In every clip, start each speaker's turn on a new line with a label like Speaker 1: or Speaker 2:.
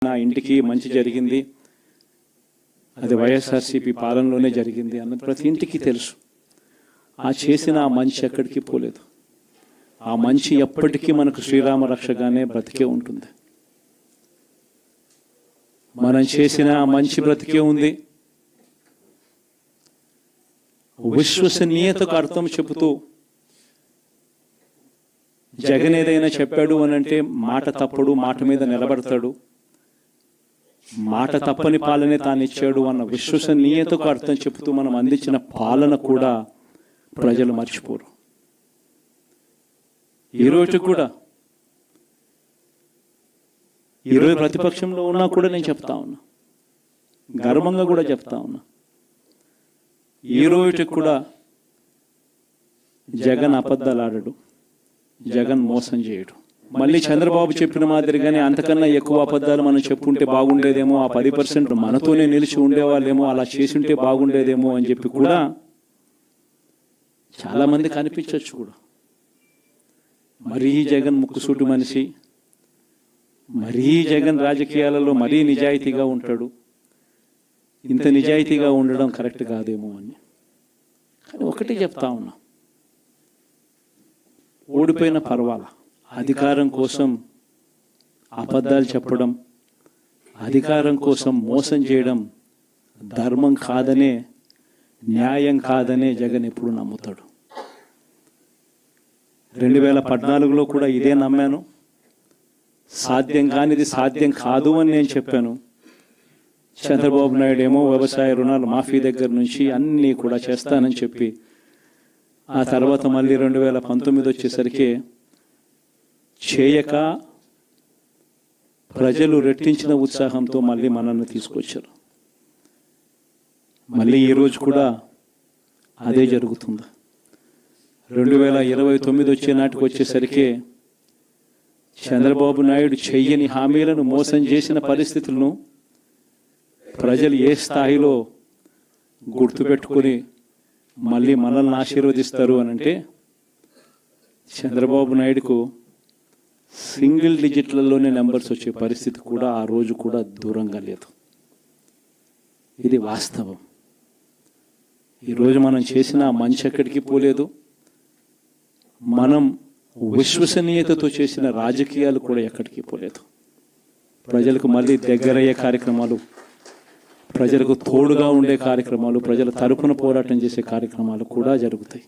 Speaker 1: నా ఇంటికి మంచి జరిగింది, అది వైఎస్ఆర్సీపీ పాలనలోనే జరిగింది అన్నది ప్రతి ఇంటికి తెలుసు. ఆ చేసిన ఆ మంచి ఎక్కడికి పోలేదు. ఆ మంచి ఎప్పటికీ మనకు శ్రీరామ రక్షగానే బ్రతికే ఉంటుంది. మనం చేసిన ఆ మంచి బ్రతికే ఉంది. విశ్వసనీయతకు అర్థం చెబుతూ జగన్ ఏదైనా చెప్పాడు అని అంటే మాట తప్పడు, మాట మీద నిలబడతాడు, మాట తప్పని పాలనే తాను ఇచ్చాడు అన్న విశ్వసనీయతకు అర్థం చెబుతూ మనం అందించిన పాలన కూడా ప్రజలు మర్చిపోరు. ఈరోజు కూడా ఈరోజు ప్రతిపక్షంలో ఉన్నా కూడా నేను చెప్తా ఉన్నా, గర్వంగా కూడా చెప్తా ఉన్నా, ఈరోజు కూడా జగన్ అబద్ధాలు ఆడడు, జగన్ మోసం చేయడు. మళ్ళీ చంద్రబాబు చెప్పిన మాదిరిగానే అంతకన్నా ఎక్కువ అబద్ధాలు మనం చెప్పుంటే బాగుండేదేమో, ఆ 10% మనతోనే నిలిచి ఉండేవాళ్ళేమో, అలా చేసుంటే బాగుండేదేమో అని చెప్పి కూడా చాలామంది కనిపించవచ్చు కూడా. మరీ జగన్ ముక్కుసూటి మనిషి, మరీ జగన్ రాజకీయాలలో మరీ నిజాయితీగా ఉంటాడు, ఇంత నిజాయితీగా ఉండడం కరెక్ట్ కాదేమో అని. కానీ ఒకటి చెప్తా ఉన్నా, ఓడిపోయిన పర్వాలా, అధికారం కోసం అబద్ధాలు చెప్పడం, అధికారం కోసం మోసం చేయడం ధర్మం కాదనే, న్యాయం కాదనే జగన్ ఎప్పుడు నమ్ముతాడు. 2014లో కూడా ఇదే నమ్మాను. సాధ్యం కానిది సాధ్యం కాదు అని నేను చెప్పాను. చంద్రబాబు నాయుడు ఏమో వ్యవసాయ రుణాలు మాఫీ దగ్గర నుంచి అన్నీ కూడా చేస్తానని చెప్పి, ఆ తర్వాత మళ్ళీ 2019 వచ్చేసరికి చేయక ప్రజలు రెట్టించిన ఉత్సాహంతో మళ్ళీ మనల్ని తీసుకొచ్చారు. మళ్ళీ ఈరోజు కూడా అదే జరుగుతుంది. 2029 వచ్చే నాటికి వచ్చేసరికి చంద్రబాబు నాయుడు చెయ్యని హామీలను, మోసం చేసిన పరిస్థితులను ప్రజలు ఏ స్థాయిలో గుర్తుపెట్టుకుని మళ్ళీ మనల్ని ఆశీర్వదిస్తారు అని అంటే, చంద్రబాబు నాయుడుకు సింగిల్ డిజిట్లలోనే నెంబర్స్ వచ్చే పరిస్థితి కూడా ఆ రోజు కూడా దూరంగా లేదు. ఇది వాస్తవం. ఈరోజు మనం చేసిన మంచి ఎక్కడికి పోలేదు. మనం విశ్వసనీయతతో చేసిన రాజకీయాలు కూడా ఎక్కడికి పోలేదు. ప్రజలకు మళ్ళీ దగ్గరయ్యే కార్యక్రమాలు, ప్రజలకు తోడుగా ఉండే కార్యక్రమాలు, ప్రజల తరపున పోరాటం చేసే కార్యక్రమాలు కూడా జరుగుతాయి.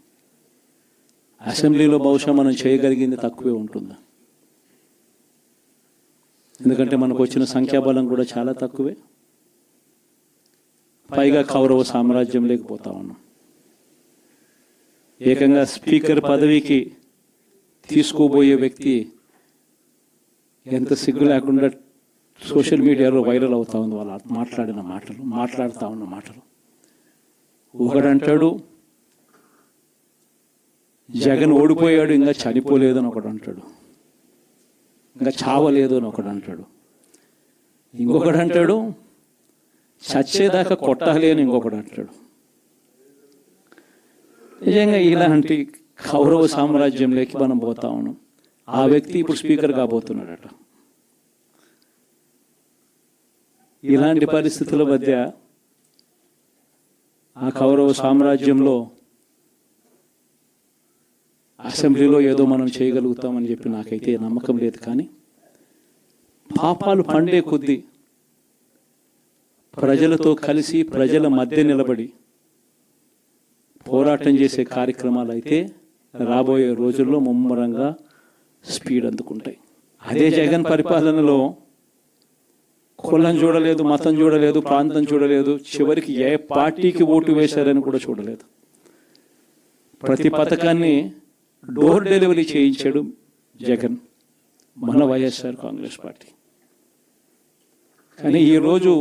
Speaker 1: అసెంబ్లీలో బహుశా మనం చేయగలిగింది తక్కువే ఉంటుంది. ఎందుకంటే మనకు వచ్చిన సంఖ్యాబలం కూడా చాలా తక్కువే. పైగా కౌరవ సామ్రాజ్యం లేకపోతా ఉన్నాం. ఏకంగా స్పీకర్ పదవికి తీసుకోబోయే వ్యక్తి ఎంత సిగ్గు లేకుండా సోషల్ మీడియాలో వైరల్ అవుతా ఉంది. వాళ్ళు మాట్లాడుతూ ఉన్న మాటలు. ఒకడంటాడు జగన్ ఓడిపోయాడు, ఇంకా చనిపోలేదు అని ఒకడు అంటాడు, ఇంకా చావలేదు అని ఒకడు అంటాడు, ఇంకొకడు అంటాడు చచ్చేదాకా కొట్టాలి అని ఇంకొకడు అంటాడు. నిజంగా ఇలాంటి కౌరవ సామ్రాజ్యంలోకి మనం పోతా ఉన్నాం. ఆ వ్యక్తి ఇప్పుడు స్పీకర్ కాబోతున్నాడట. ఇలాంటి పరిస్థితుల మధ్య ఆ కౌరవ సామ్రాజ్యంలో అసెంబ్లీలో ఏదో మనం చేయగలుగుతామని చెప్పి నాకైతే నమ్మకం లేదు. కానీ పాపాలు పండే కొద్దీ ప్రజలతో కలిసి ప్రజల మధ్య నిలబడి పోరాటం చేసే కార్యక్రమాలు అయితే రాబోయే రోజుల్లో ముమ్మరంగా స్పీడ్ అందుకుంటాయి. అదే జగన్ పరిపాలనలో కులం చూడలేదు, మతం చూడలేదు, ప్రాంతం చూడలేదు, చివరికి ఏ పార్టీకి ఓటు వేశారని కూడా చూడలేదు. ప్రతి పథకాన్ని డోర్ డెలివరీ చేయించాడు జగన్, మన వైఎస్ఆర్ కాంగ్రెస్ పార్టీ. కానీ ఈరోజు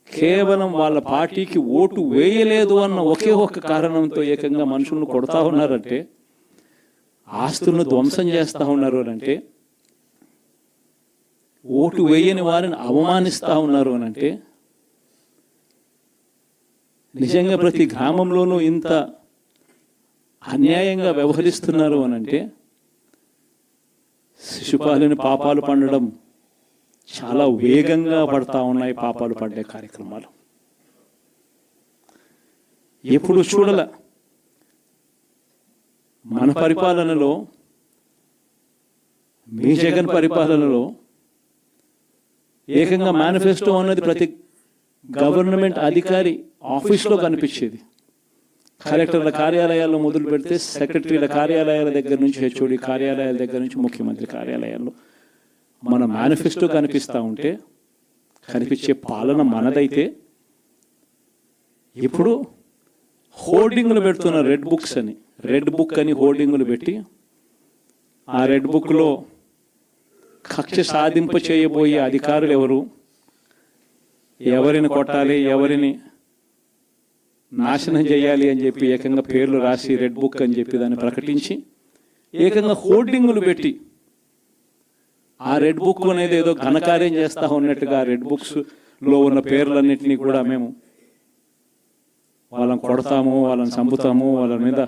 Speaker 1: కేవలం వాళ్ళ పార్టీకి ఓటు వేయలేదు అన్న ఒకే ఒక కారణంతో ఏకంగా మనుషులను కొడతా ఉన్నారంటే, ఆస్తులను ధ్వంసం చేస్తూ ఉన్నారు అంటే, ఓటు వేయని వారిని అవమానిస్తూ ఉన్నారు అనంటే, నిజంగా ప్రతి గ్రామంలోనూ ఇంత అన్యాయంగా వ్యవహరిస్తున్నారు అనంటే, శిశుపాలుని పాపాలు పండడం చాలా వేగంగా పడతా ఉన్నాయి పాపాలు పడ్డే కార్యక్రమాలు. ఎప్పుడు చూడల మన పరిపాలనలో, మీ జగన్ పరిపాలనలో ఏకంగా మేనిఫెస్టో అన్నది ప్రతి గవర్నమెంట్ అధికారి ఆఫీస్లో కనిపించేది. కలెక్టర్ల కార్యాలయాల్లో మొదలు పెడితే సెక్రటరీల కార్యాలయాల దగ్గర నుంచి, హెచ్ఓడి కార్యాలయాల దగ్గర నుంచి ముఖ్యమంత్రి కార్యాలయాల్లో మన మేనిఫెస్టో కనిపిస్తూ ఉంటే, కనిపించే పాలన మనదైతే, ఇప్పుడు హోర్డింగ్లు పెడుతున్న రెడ్ బుక్స్ అని, రెడ్ బుక్ అని హోర్డింగ్లు పెట్టి ఆ రెడ్ బుక్లో కక్ష సాధింప చేయబోయే అధికారులు ఎవరు, ఎవరిని కొట్టాలి, ఎవరిని నాశనం చేయాలి అని చెప్పి ఏకంగా పేర్లు రాసి రెడ్ బుక్ అని చెప్పి దాన్ని ప్రకటించి ఏకంగా హోర్డింగులు పెట్టి ఆ రెడ్ బుక్ అనేది ఏదో ఘనకార్యం చేస్తూ ఉన్నట్టుగా రెడ్ బుక్స్లో ఉన్న పేర్లన్నింటినీ కూడా మేము వాళ్ళని కొడతాము, వాళ్ళని చంపుతాము, వాళ్ళ మీద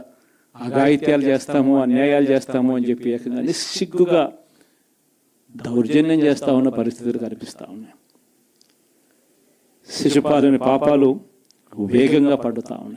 Speaker 1: అఘాయిత్యాలు చేస్తాము, అన్యాయాలు చేస్తాము అని చెప్పి ఏకంగా నిస్సిగ్గుగా దౌర్జన్యం చేస్తూ ఉన్న పరిస్థితులు కనిపిస్తూ ఉన్నాయి. శిశుపాలుని పాపాలు వేగంగా పడుతూ ఉన్నాయి.